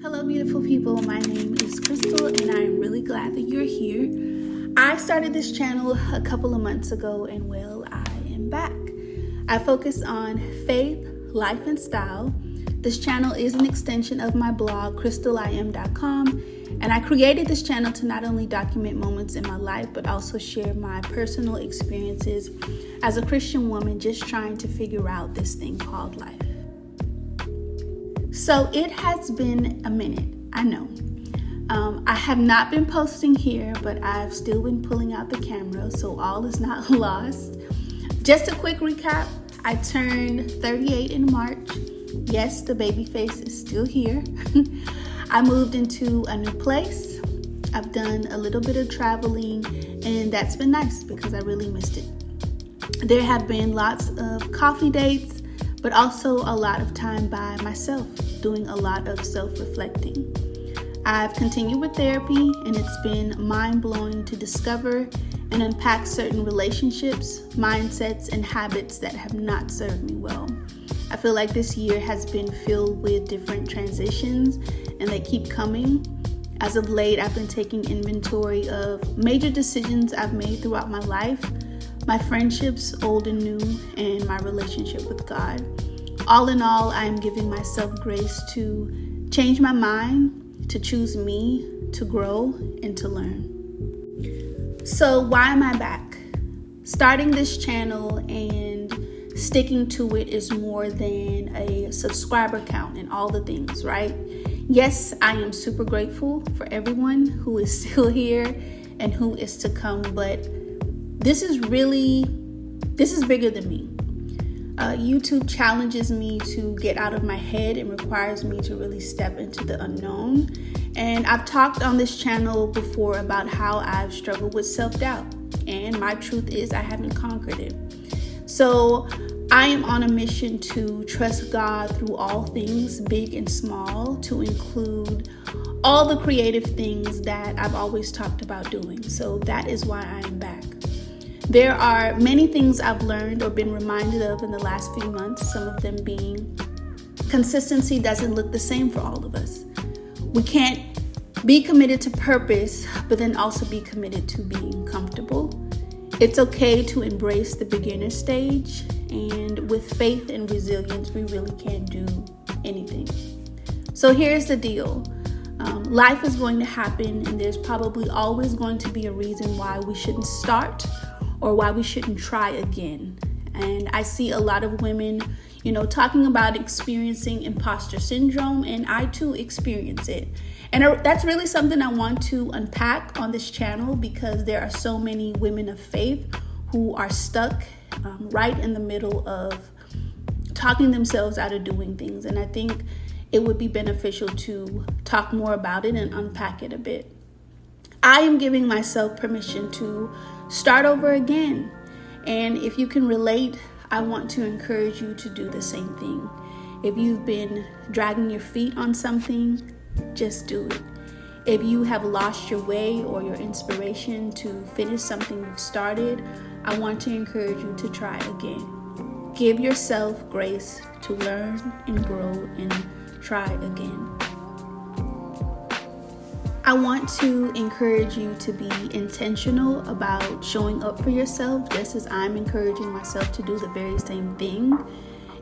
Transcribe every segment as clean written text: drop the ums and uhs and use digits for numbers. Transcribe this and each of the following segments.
Hello, beautiful people. My name is Krystle, and I am really glad that you're here. I started this channel a couple of months ago, and well, I am back. I focus on faith, life, and style. This channel is an extension of my blog, KrystleIM.com, and I created this channel to not only document moments in my life, but also share my personal experiences as a Christian woman just trying to figure out this thing called life. So it has been a minute, I know. I have not been posting here, but I've still been pulling out the camera, so all is not lost. Just a quick recap, I turned 38 in March. Yes, the baby face is still here. I moved into a new place. I've done a little bit of traveling, and that's been nice because I really missed it. There have been lots of coffee dates, but also a lot of time by myself, doing a lot of self-reflecting. I've continued with therapy, and it's been mind-blowing to discover and unpack certain relationships, mindsets, and habits that have not served me well. I feel like this year has been filled with different transitions, and they keep coming. As of late, I've been taking inventory of major decisions I've made throughout my life, my friendships, old and new, and my relationship with God. All in all, I am giving myself grace to change my mind, to choose me, to grow, and to learn. So why am I back? Starting this channel and sticking to it is more than a subscriber count and all the things, right? Yes, I am super grateful for everyone who is still here and who is to come, but this is bigger than me. YouTube challenges me to get out of my head and requires me to really step into the unknown. And I've talked on this channel before about how I've struggled with self-doubt. And my truth is I haven't conquered it. So I am on a mission to trust God through all things, big and small, to include all the creative things that I've always talked about doing. So that is why I am back. There are many things I've learned or been reminded of in the last few months, some of them being consistency doesn't look the same for all of us. We can't be committed to purpose, but then also be committed to being comfortable. It's okay to embrace the beginner stage, and with faith and resilience, we really can do anything. So here's the deal. Life is going to happen, and there's probably always going to be a reason why we shouldn't start or why we shouldn't try again. And I see a lot of women, talking about experiencing imposter syndrome, and I too experience it. And that's really something I want to unpack on this channel because there are so many women of faith who are stuck right in the middle of talking themselves out of doing things. And I think it would be beneficial to talk more about it and unpack it a bit. I am giving myself permission to start over again. And if you can relate, I want to encourage you to do the same thing. If you've been dragging your feet on something, just do it. If you have lost your way or your inspiration to finish something you've started, I want to encourage you to try again. Give yourself grace to learn and grow and try again. I want to encourage you to be intentional about showing up for yourself, just as I'm encouraging myself to do the very same thing.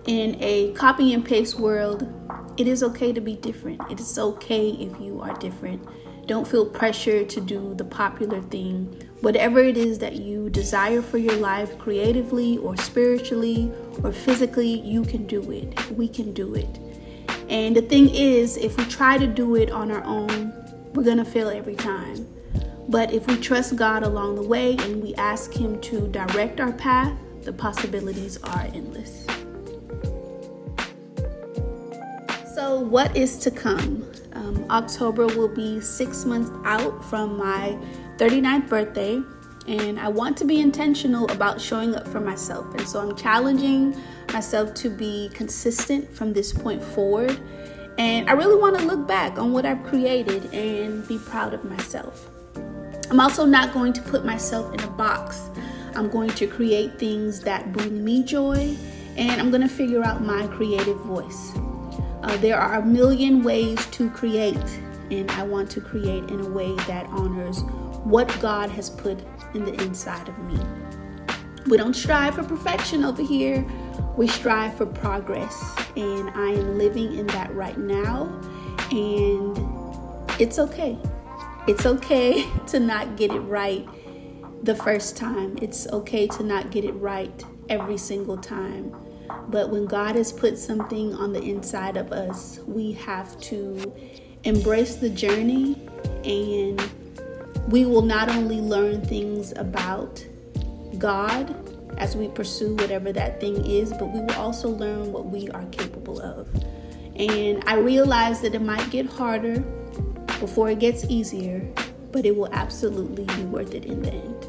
In a copy and paste world, it is okay to be different. It is okay if you are different. Don't feel pressure to do the popular thing. Whatever it is that you desire for your life, creatively or spiritually or physically, you can do it. We can do it. And the thing is, if we try to do it on our own, we're going to fail every time. But if we trust God along the way and we ask Him to direct our path, the possibilities are endless. So what is to come? October will be 6 months out from my 39th birthday, and I want to be intentional about showing up for myself. And so I'm challenging myself to be consistent from this point forward. And I really want to look back on what I've created and be proud of myself. I'm also not going to put myself in a box. I'm going to create things that bring me joy, and I'm going to figure out my creative voice. There are a million ways to create, and I want to create in a way that honors what God has put in the inside of me. We don't strive for perfection over here. We strive for progress, and I am living in that right now, and it's okay. It's okay to not get it right the first time. It's okay to not get it right every single time. But when God has put something on the inside of us, we have to embrace the journey, and we will not only learn things about God as we pursue whatever that thing is, but we will also learn what we are capable of. And I realize that it might get harder before it gets easier, but it will absolutely be worth it in the end.